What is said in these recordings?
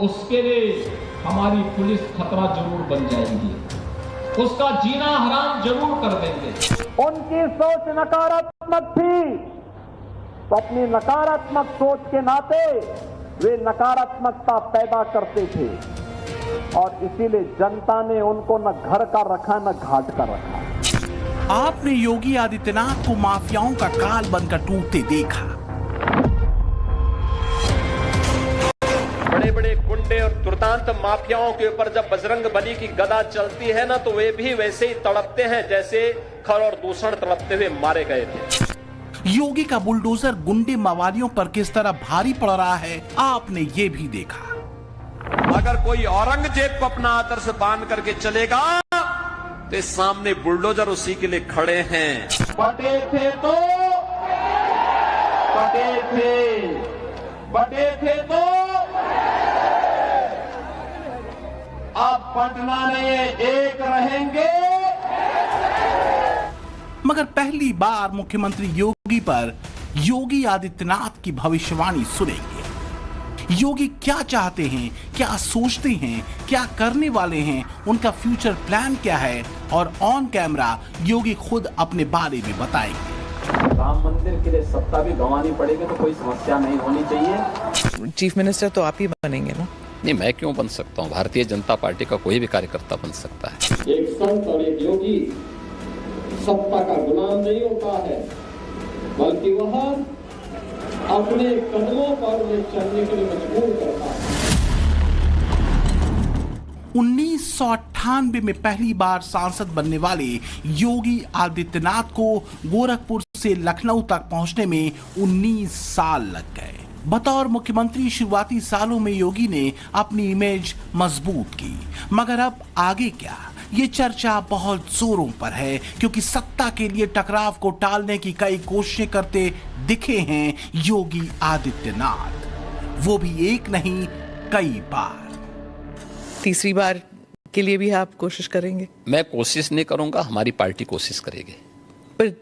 उसके लिए हमारी पुलिस खतरा जरूर बन जाएगी, उसका जीना हराम जरूर कर देंगे। उनकी सोच नकारात्मक थी, तो अपनी नकारात्मक सोच के नाते वे नकारात्मकता पैदा करते थे और इसीलिए जनता ने उनको न घर का रखा न घाट का रखा। आपने योगी आदित्यनाथ को माफियाओं का काल बनकर टूटते देखा। बड़े बड़े गुंडे और दुर्दांत माफियाओं के ऊपर जब बजरंगबली की गदा चलती है ना, तो वे भी वैसे ही तड़पते हैं जैसे खर और दूषण तड़पते हुए मारे गए थे। योगी का बुलडोजर गुंडे मवालियों पर किस तरह भारी पड़ रहा है, आपने ये भी देखा। अगर कोई औरंगजेब को अपना आदर्श बांध करके चलेगा तो इस सामने बुलडोजर उसी के लिए खड़े हैं। बटे थे तो बटे थे, बटे थे तो अब पटना में एक रहेंगे। मगर पहली बार मुख्यमंत्री योगी पर योगी आदित्यनाथ की भविष्यवाणी सुनेंगे। योगी क्या चाहते हैं, क्या सोचते हैं, क्या करने वाले हैं, उनका फ्यूचर प्लान क्या है, और ऑन कैमरा योगी खुद अपने बारे में बताएंगे। राम मंदिर के लिए सत्ता भी गंवानी पड़ेगी तो कोई समस्या नहीं होनी चाहिए। चीफ मिनिस्टर तो आप ही बनेंगे ना? नहीं, मैं क्यों बन सकता हूँ? भारतीय जनता पार्टी का कोई भी कार्यकर्ता बन सकता है। एक संत और एक योगी सत्ता का गुलाम नहीं होता है, बल्कि वह अपने कदमों पर उन्हें चलने के लिए मजबूर करता है। 1998 में पहली बार सांसद बनने वाले योगी आदित्यनाथ को गोरखपुर से लखनऊ तक पहुंचने में 19 साल लग गए। बतौर मुख्यमंत्री शुरुआती सालों में योगी ने अपनी इमेज मजबूत की, मगर अब आगे क्या, ये चर्चा बहुत जोरों पर है, क्योंकि सत्ता के लिए टकराव को टालने की कई कोशिशें करते दिखे हैं योगी आदित्यनाथ, वो भी एक नहीं कई बार। तीसरी बार के लिए भी आप कोशिश करेंगे? मैं कोशिश नहीं करूंगा, हमारी पार्टी कोशिश करेगी। पर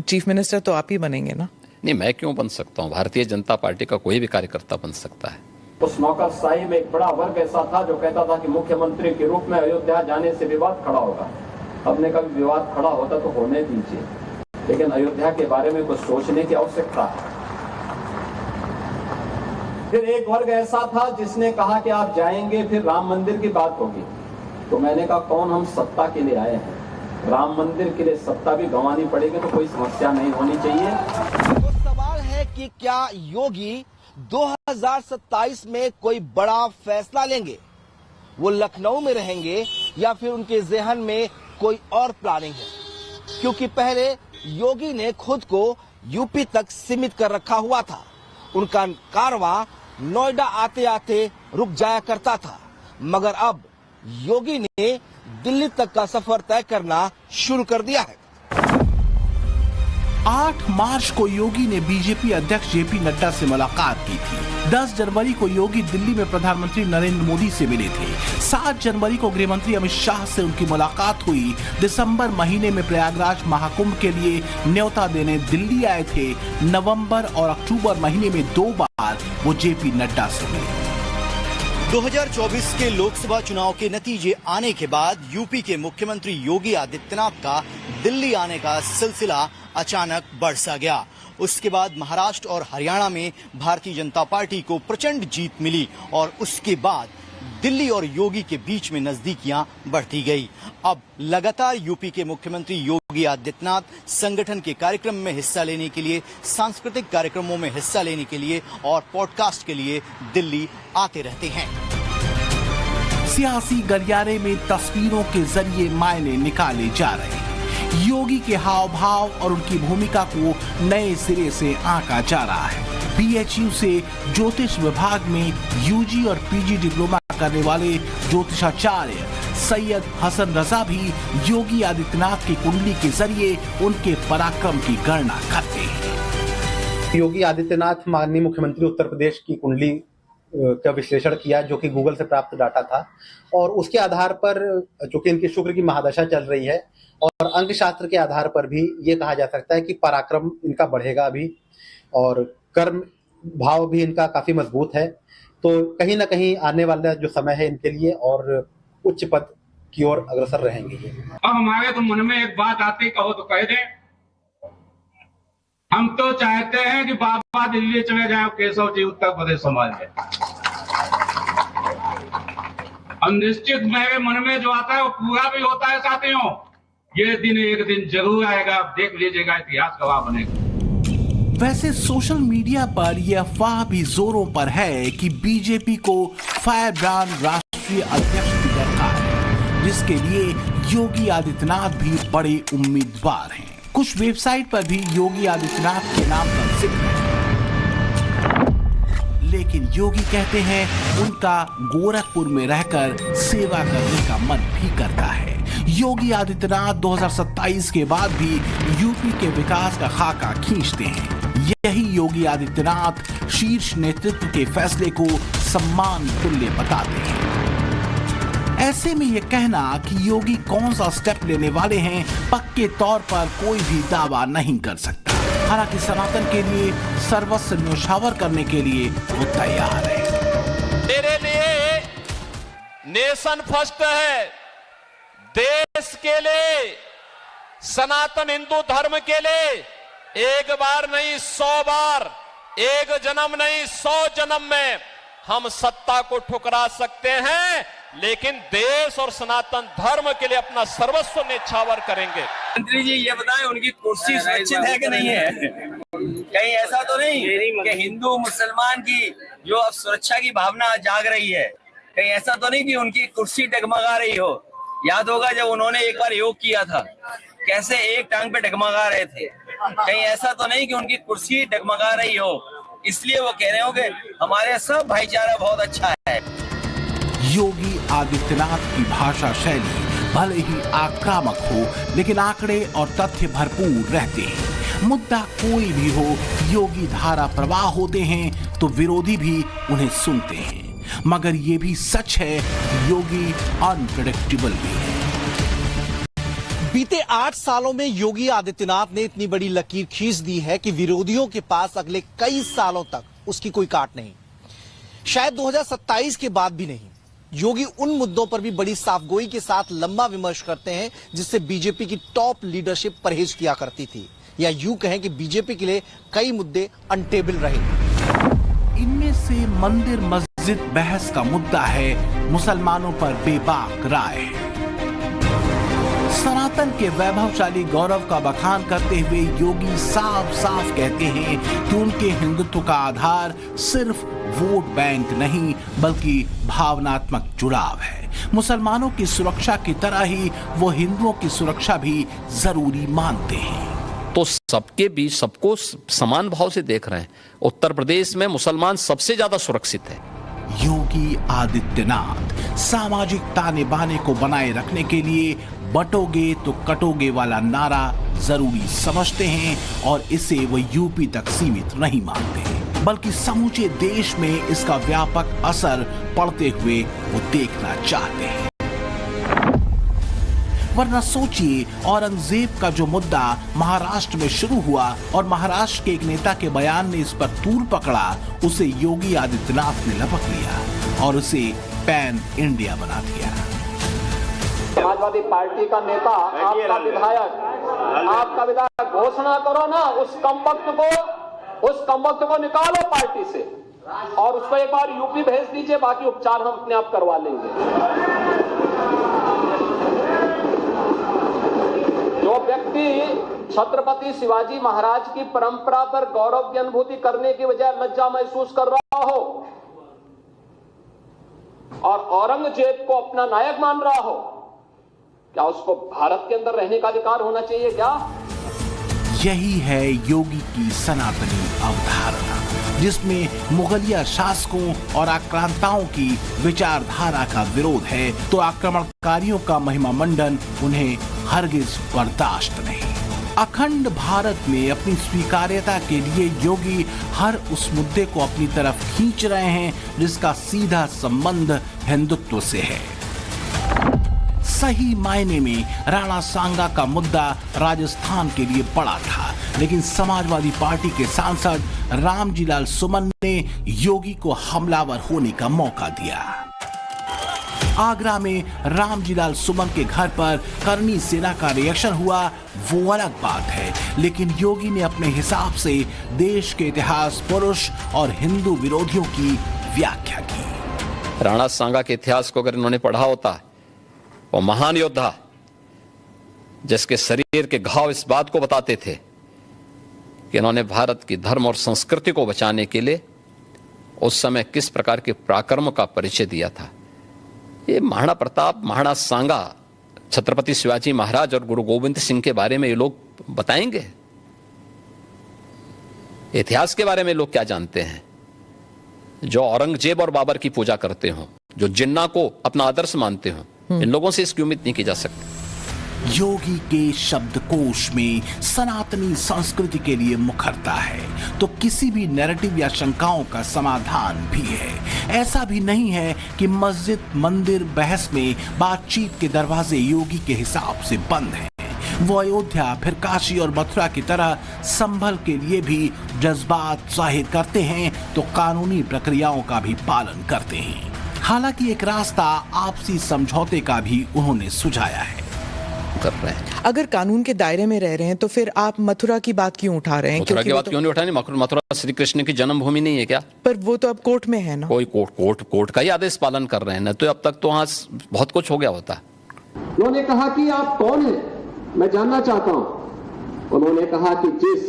चीफ मिनिस्टर तो आप ही बनेंगे ना? नहीं, मैं क्यों बन सकता हूँ? भारतीय जनता पार्टी का कोई भी कार्यकर्ता बन सकता है। उस नौकरशाही में एक बड़ा वर्ग ऐसा था जो कहता था कि मुख्यमंत्री के रूप में अयोध्या जाने से विवाद खड़ा होगा। अब ने कभी विवाद खड़ा होता तो होने दीजिए, लेकिन अयोध्या के बारे में कुछ सोचने की आवश्यकता है। फिर एक वर्ग ऐसा था जिसने कहा कि आप जाएंगे फिर राम मंदिर की बात होगी। तो मैंने कहा कौन हम सत्ता के लिए आए हैं, राम मंदिर के लिए सत्ता भी गंवानी पड़ेगी तो कोई समस्या नहीं होनी चाहिए। तो सवाल है कि क्या योगी 2027 में कोई बड़ा फैसला लेंगे? वो लखनऊ में रहेंगे या फिर उनके ज़हन में कोई और प्लानिंग है? क्योंकि पहले योगी ने खुद को यूपी तक सीमित कर रखा हुआ था। उनका कारवां नोएडा आते आते रुक जाया करता था, मगर अब योगी ने दिल्ली तक का सफर तय करना शुरू कर दिया है। 8 मार्च को योगी ने बीजेपी अध्यक्ष जेपी नड्डा से मुलाकात की थी। 10 जनवरी को योगी दिल्ली में प्रधानमंत्री नरेंद्र मोदी से मिले थे। 7 जनवरी को गृहमंत्री अमित शाह से उनकी मुलाकात हुई। दिसंबर महीने में प्रयागराज महाकुंभ के लिए न्योता देने दिल्ली आए थे। नवंबर और अक्टूबर महीने में 2 बार वो जेपी नड्डा से मिले। 2024 के लोकसभा चुनाव के नतीजे आने के बाद यूपी के मुख्यमंत्री योगी आदित्यनाथ का दिल्ली आने का सिलसिला अचानक बढ़ सा गया। उसके बाद महाराष्ट्र और हरियाणा में भारतीय जनता पार्टी को प्रचंड जीत मिली और उसके बाद दिल्ली और योगी के बीच में नजदीकियां बढ़ती गई। अब लगातार यूपी के मुख्यमंत्री योगी आदित्यनाथ संगठन के कार्यक्रम में हिस्सा लेने के लिए, सांस्कृतिक कार्यक्रमों में हिस्सा लेने के लिए और पॉडकास्ट के लिए दिल्ली आते रहते हैं। सियासी गलियारे में तस्वीरों के जरिए मायने निकाले जा रहे हैं। योगी के हाव भाव और उनकी भूमिका को नए सिरे से आंका जा रहा है। बीएचयू से ज्योतिष विभाग में यूजी और पीजी डिप्लोमा करने वाले ज्योतिषाचार्य सैयद हसन रजा भी योगी आदित्यनाथ की कुंडली के जरिए उनके पराक्रम की गणना करते हैं। योगी आदित्यनाथ माननीय मुख्यमंत्री उत्तर प्रदेश की कुंडली का विश्लेषण किया, जो कि गूगल से प्राप्त डाटा था, और उसके आधार पर चूंकि इनकी शुक्र की महादशा चल रही है और अंक शास्त्र के आधार पर भी ये कहा जा सकता है कि पराक्रम इनका बढ़ेगा अभी, और कर्म भाव भी इनका काफी मजबूत है। तो कहीं ना कहीं आने वाला जो समय है इनके लिए और उच्च पद की ओर अग्रसर रहेंगे ये। और हमारे तो मन में एक बात आती, कहो तो कह दें, हम तो चाहते हैं कि बाबा दिल्ली चले जाए, केशव जी उत्तर प्रदेश संभाल जाए। और निश्चित मेरे मन में जो आता है वो पूरा भी होता है साथियों। ये दिन एक दिन जरूर आएगा, आप देख लीजिएगा, इतिहास गवाह बनेगा। वैसे सोशल मीडिया पर यह अफवाह भी जोरों पर है कि बीजेपी को फायर ब्रांड राष्ट्रीय अध्यक्ष की दरकार है, जिसके लिए योगी आदित्यनाथ भी बड़े उम्मीदवार हैं। कुछ वेबसाइट पर भी योगी आदित्यनाथ के नाम का जिक्र है, लेकिन योगी कहते हैं उनका गोरखपुर में रहकर सेवा करने का मन भी करता है। योगी आदित्यनाथ 2027 के बाद भी यूपी के विकास का खाका खींचते हैं। यही योगी आदित्यनाथ शीर्ष नेतृत्व के फैसले को सम्मान तुल्य बताते हैं। ऐसे में यह कहना कि योगी कौन सा स्टेप लेने वाले हैं, पक्के तौर पर कोई भी दावा नहीं कर सकता। हालांकि सनातन के लिए सर्वस्व न्यौछावर करने के लिए वो तैयार है। मेरे लिए नेशन फर्स्ट है, देश के लिए, सनातन हिंदू धर्म के लिए एक बार नहीं 100 बार, एक जन्म नहीं 100 जन्म में हम सत्ता को ठुकरा सकते हैं, लेकिन देश और सनातन धर्म के लिए अपना सर्वस्व न्यौछावर करेंगे। मंत्री जी ये बताएं, उनकी कुर्सी सुरक्षित है कि नहीं है? कहीं ऐसा तो नहीं कि हिंदू मुसलमान की जो अब सुरक्षा की भावना जाग रही है, कहीं ऐसा तो नहीं कि उनकी कुर्सी डगमगा रही हो? याद होगा जब उन्होंने एक बार योग किया था, कैसे एक टांग पे डगमगा रहे थे। कहीं ऐसा तो नहीं कि उनकी कुर्सी डगमगा रही हो, इसलिए वो कह रहे हो कि हमारे सब भाईचारा बहुत अच्छा है। योगी आदित्यनाथ की भाषा शैली भले ही आक्रामक हो, लेकिन आंकड़े और तथ्य भरपूर रहते हैं। मुद्दा कोई भी हो, योगी धारा प्रवाह होते हैं तो विरोधी भी उन्हें सुनते हैं। मगर ये भी सच है, योगी अनप्रेडिक्टेबल भी है। बीते 8 सालों में योगी आदित्यनाथ ने इतनी बड़ी लकीर खींच दी है कि विरोधियों के पास अगले कई सालों तक उसकी कोई काट नहीं, शायद 2027 के बाद भी नहीं। योगी उन मुद्दों पर भी बड़ी साफगोई के साथ लंबा विमर्श करते हैं जिससे बीजेपी की टॉप लीडरशिप परहेज किया करती थी, या यूं कहें कि बीजेपी के लिए कई मुद्दे अनटेबल रहे। इनमें से मंदिर मस्जिद बहस का मुद्दा है मुसलमानों पर बेबाक राय। सनातन के वैभवशाली गौरव का बखान करते हुए योगी साफ साफ कहते हैं कि उनके हिंदुत्व का आधार सिर्फ वोट बैंक नहीं बल्कि भावनात्मक जुड़ाव है। मुसलमानों की सुरक्षा की तरह ही वो हिंदुओं की सुरक्षा भी जरूरी मानते हैं। तो सबके बीच सबको समान भाव से देख रहे हैं। उत्तर प्रदेश में मुसलमान सबसे ज्यादा सुरक्षित है। योगी आदित्यनाथ सामाजिक ताने बाने को बनाए रखने के लिए बटोगे तो कटोगे वाला नारा जरूरी समझते हैं और इसे वो यूपी तक सीमित नहीं मानते, बल्कि समूचे देश में इसका व्यापक असर पड़ते हुए वो देखना चाहते हैं। वरना सोचिए, औरंगजेब का जो मुद्दा महाराष्ट्र में शुरू हुआ और महाराष्ट्र के एक नेता के बयान ने इस पर तूल पकड़ा, उसे योगी आदित्यनाथ ने लपक लिया और उसे पैन इंडिया बना दिया। समाजवादी पार्टी का नेता, आपका विधायक घोषणा करो ना, उस कमबख्त को निकालो पार्टी से और उसको एक बार यूपी भेज दीजिए, बाकी उपचार हम अपने आप करवा लेंगे। जो व्यक्ति छत्रपति शिवाजी महाराज की परंपरा पर गौरव की अनुभूति करने की बजाय लज्जा महसूस कर रहा हो और औरंगजेब को अपना नायक मान रहा हो, क्या उसको भारत के अंदर रहने का अधिकार होना चाहिए क्या? यही है योगी की सनातनी अवधारणा, जिसमें मुगलिया शासकों और आक्रांताओं की विचारधारा का विरोध है, तो आक्रमणकारियों का महिमा मंडन उन्हें हरगिज बर्दाश्त नहीं। अखंड भारत में अपनी स्वीकार्यता के लिए योगी हर उस मुद्दे को अपनी तरफ खींच रहे हैं जिसका सीधा संबंध हिंदुत्व से है। सही मायने में राणा सांगा का मुद्दा राजस्थान के लिए बड़ा था, लेकिन समाजवादी पार्टी के सांसद रामजीलाल सुमन ने योगी को हमलावर होने का मौका दिया। आगरा में रामजीलाल सुमन के घर पर करनी सेना का रिएक्शन हुआ वो अलग बात है, लेकिन योगी ने अपने हिसाब से देश के इतिहास पुरुष और हिंदू विरोधियों की व्याख्या की। राणा सांगा के इतिहास को अगर इन्होंने पढ़ा होता, वो महान योद्धा जिसके शरीर के घाव इस बात को बताते थे कि इन्होंने भारत की धर्म और संस्कृति को बचाने के लिए उस समय किस प्रकार के पराक्रम का परिचय दिया था। ये महाराणा प्रताप, महाराणा सांगा, छत्रपति शिवाजी महाराज और गुरु गोविंद सिंह के बारे में ये लोग बताएंगे? इतिहास के बारे में लोग क्या जानते हैं? जो औरंगजेब और बाबर की पूजा करते हो, जो जिन्ना को अपना आदर्श मानते हो, इन लोगों से इसकी उम्मीद नहीं की जा सकती। योगी के शब्दकोश में सनातनी संस्कृति के लिए मुखरता है तो किसी भी नैरेटिव या शंकाओं का समाधान भी है। ऐसा भी नहीं है कि मस्जिद, मंदिर, बहस में बातचीत के दरवाजे योगी के हिसाब से बंद हैं। वो अयोध्या, फिर काशी और मथुरा की तरह संभल के लिए भी जज्बात जाहिर करते हैं तो कानूनी प्रक्रियाओं का भी पालन करते हैं। हालांकि एक रास्ता आपसी समझौते का भी उन्होंने सुझाया है। कर रहे हैं। अगर कानून के दायरे में रह रहे हैं तो फिर आप मथुरा की बात क्यों उठा रहे हैं? मथुरा की बात क्यों नहीं उठानी? मथुरा श्री कृष्ण की जन्मभूमि नहीं है क्या? पर वो तो अब कोर्ट में है ना। कोई कोर्ट का ही आदेश पालन कर रहे हैं ना, तो अब तक तो वहां बहुत कुछ हो गया होता। उन्होंने कहा कि आप कौन हैं, मैं जानना चाहता हूं। उन्होंने कहा कि जिस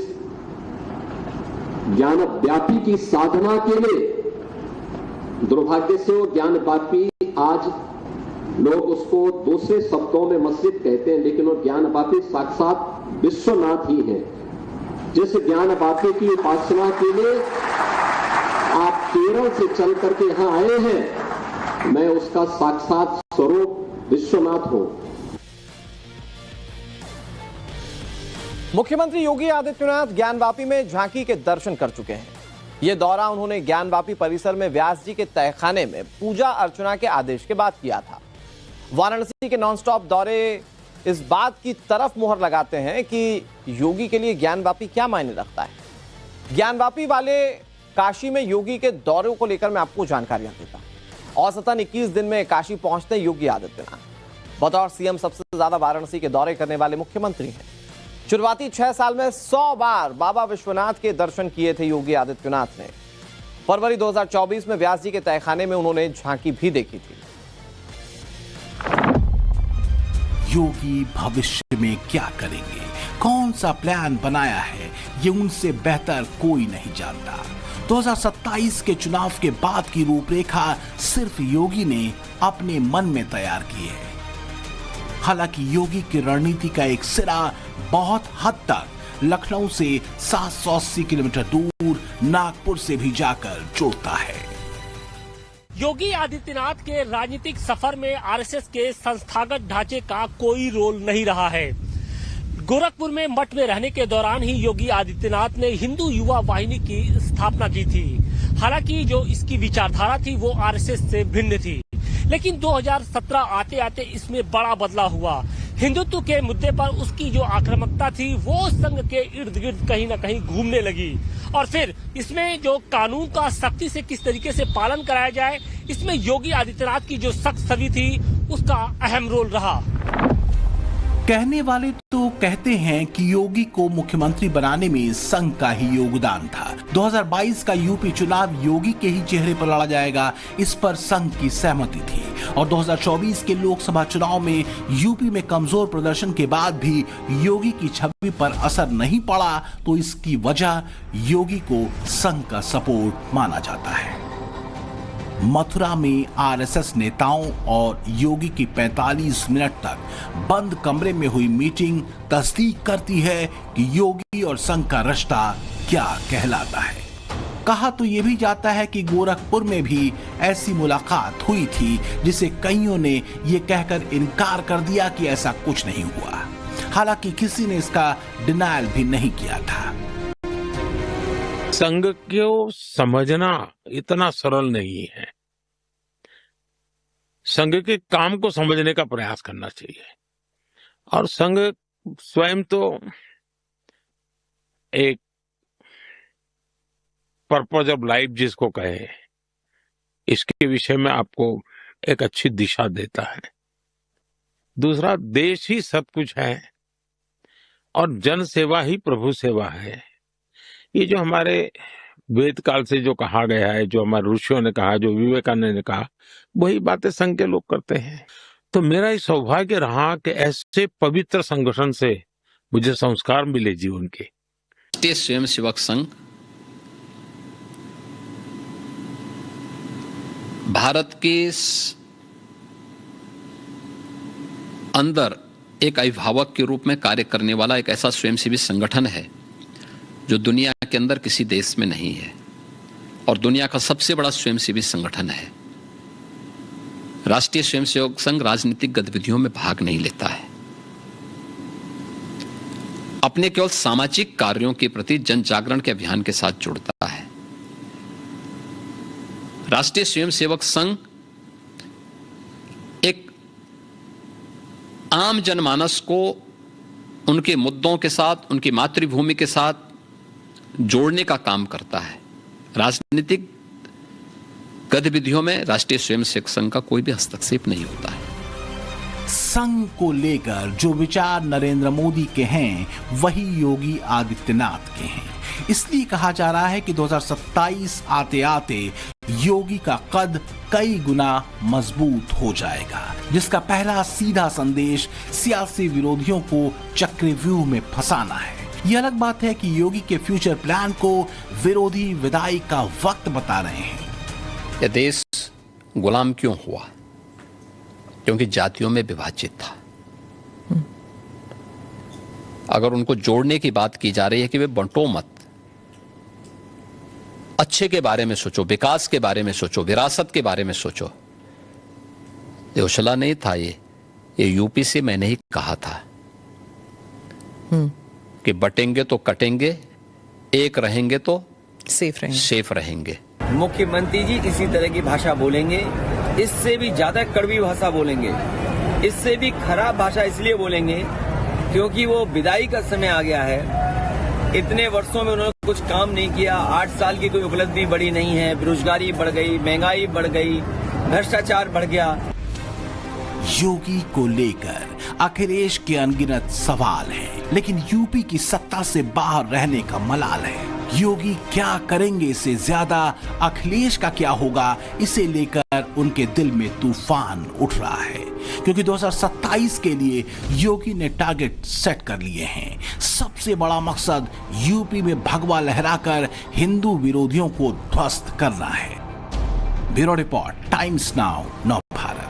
ज्ञान व्यापी की साधना के लिए, दुर्भाग्य से वो ज्ञान व्यापी आज लोग उसको दूसरे शब्दों में मस्जिद कहते हैं, लेकिन वो ज्ञान व्यापी साक्षात विश्वनाथ ही है। जिस ज्ञान व्यापी की उपासना के लिए आप केरल से चल करके यहां आए हैं, मैं उसका साक्षात स्वरूप विश्वनाथ हूं। मुख्यमंत्री योगी आदित्यनाथ ज्ञानवापी में झांकी के दर्शन कर चुके हैं। ये दौरा उन्होंने ज्ञानवापी परिसर में व्यास जी के तहखाने में पूजा अर्चना के आदेश के बाद किया था। वाराणसी के नॉनस्टॉप दौरे इस बात की तरफ मुहर लगाते हैं कि योगी के लिए ज्ञानवापी क्या मायने रखता है। ज्ञानवापी वाले काशी में योगी के दौरे को लेकर मैं आपको जानकारियां देता हूं। औसतन 21 दिन में काशी पहुंचते योगी आदित्यनाथ बतौर सीएम सबसे ज्यादा वाराणसी के दौरे करने वाले मुख्यमंत्री हैं। शुरुआती 6 साल में 100 बार बाबा विश्वनाथ के दर्शन किए थे योगी आदित्यनाथ ने। फरवरी 2024 में व्यास जी के तहखाने में उन्होंने झांकी भी देखी थी। योगी भविष्य में क्या करेंगे, कौन सा प्लान बनाया है, ये उनसे बेहतर कोई नहीं जानता। 2027 के चुनाव के बाद की रूपरेखा सिर्फ योगी ने अपने मन में तैयार की है। हालांकि योगी की रणनीति का एक सिरा बहुत हद तक लखनऊ से 780 किलोमीटर दूर नागपुर से भी जाकर जुड़ता है। योगी आदित्यनाथ के राजनीतिक सफर में आरएसएस के संस्थागत ढांचे का कोई रोल नहीं रहा है। गोरखपुर में मठ में रहने के दौरान ही योगी आदित्यनाथ ने हिंदू युवा वाहिनी की स्थापना की थी। हालांकि जो इसकी विचारधारा थी वो आरएसएस से भिन्न थी, लेकिन 2017 आते आते इसमें बड़ा बदलाव हुआ। हिंदुत्व के मुद्दे पर उसकी जो आक्रामकता थी वो संघ के इर्द गिर्द कहीं न कहीं घूमने लगी, और फिर इसमें जो कानून का सख्ती से किस तरीके से पालन कराया जाए, इसमें योगी आदित्यनाथ की जो सख्त छवि थी उसका अहम रोल रहा। कहने वाले तो कहते हैं कि योगी को मुख्यमंत्री बनाने में संघ का ही योगदान था। 2022 का यूपी चुनाव योगी के ही चेहरे पर लड़ा जाएगा, इस पर संघ की सहमति थी। और 2024 के लोकसभा चुनाव में यूपी में कमजोर प्रदर्शन के बाद भी योगी की छवि पर असर नहीं पड़ा, तो इसकी वजह योगी को संघ का सपोर्ट माना जाता है। मथुरा में आरएसएस नेताओं और योगी की 45 मिनट तक बंद कमरे में हुई मीटिंग तस्दीक करती है कि योगी और संघ का रिश्ता क्या कहलाता है। कहा तो यह भी जाता है कि गोरखपुर में भी ऐसी मुलाकात हुई थी, जिसे कईयों ने यह कहकर इनकार कर दिया कि ऐसा कुछ नहीं हुआ। हालांकि किसी ने इसका डिनायल भी नहीं किया था। संघ को समझना इतना सरल नहीं है। संघ के काम को समझने का प्रयास करना चाहिए। और संघ स्वयं तो एक पर्पज ऑफ लाइफ जिसको कहे, इसके विषय में आपको एक अच्छी दिशा देता है। दूसरा, देश ही सब कुछ है और जन सेवा ही प्रभु सेवा है। ये जो हमारे वेद काल से जो कहा गया है, जो हमारे ऋषियों ने कहा, जो विवेकानंद ने कहा, वही बातें संघ के लोग करते हैं। तो मेरा ये सौभाग्य रहा कि ऐसे पवित्र संगठन से मुझे संस्कार मिले जीवन के। राष्ट्रीय स्वयंसेवक संघ भारत के अंदर एक अभिभावक के रूप में कार्य करने वाला एक ऐसा स्वयंसेवी संगठन है जो दुनिया के अंदर किसी देश में नहीं है और दुनिया का सबसे बड़ा स्वयंसेवी संगठन है। राष्ट्रीय स्वयंसेवक संघ राजनीतिक गतिविधियों में भाग नहीं लेता है। अपने केवल सामाजिक कार्यों के प्रति जन जागरण के अभियान के साथ जुड़ता है। राष्ट्रीय स्वयंसेवक संघ एक आम जनमानस को उनके मुद्दों के साथ, उनकी मातृभूमि के साथ जोड़ने का काम करता है। राजनीतिक गतिविधियों में राष्ट्रीय स्वयंसेवक संघ का कोई भी हस्तक्षेप नहीं होता है। संघ को लेकर जो विचार नरेंद्र मोदी के हैं वही योगी आदित्यनाथ के हैं। इसलिए कहा जा रहा है कि 2027 आते आते योगी का कद कई गुना मजबूत हो जाएगा, जिसका पहला सीधा संदेश सियासी विरोधियों को चक्रव्यूह में फंसाना है। यह अलग बात है कि योगी के फ्यूचर प्लान को विरोधी विदाई का वक्त बता रहे हैं। यह देश गुलाम क्यों हुआ? क्योंकि जातियों में विभाजित था। अगर उनको जोड़ने की बात की जा रही है कि वे बंटो मत, अच्छे के बारे में सोचो, विकास के बारे में सोचो, विरासत के बारे में सोचो। देवशला नहीं था ये यूपी से मैंने ही कहा था कि बटेंगे तो कटेंगे, एक रहेंगे तो सेफ रहेंगे। मुख्यमंत्री जी इसी तरह की भाषा बोलेंगे, इससे भी ज्यादा कड़वी भाषा बोलेंगे, इससे भी खराब भाषा इसलिए बोलेंगे क्योंकि वो विदाई का समय आ गया है। इतने वर्षों में उन्होंने कुछ काम नहीं किया। 8 साल की कोई उपलब्धि बड़ी नहीं है। बेरोजगारी बढ़ गई, महंगाई बढ़ गई, भ्रष्टाचार बढ़ गया। योगी को लेकर अखिलेश के अनगिनत सवाल हैं, लेकिन यूपी की सत्ता से बाहर रहने का मलाल है। योगी क्या करेंगे इससे ज्यादा अखिलेश का क्या होगा, इसे लेकर उनके दिल में तूफान उठ रहा है, क्योंकि 2027 के लिए योगी ने टारगेट सेट कर लिए हैं। सबसे बड़ा मकसद यूपी में भगवा लहराकर हिंदू विरोधियों को ध्वस्त करना है। ब्यूरो रिपोर्ट, टाइम्स नाउ, नव भारत।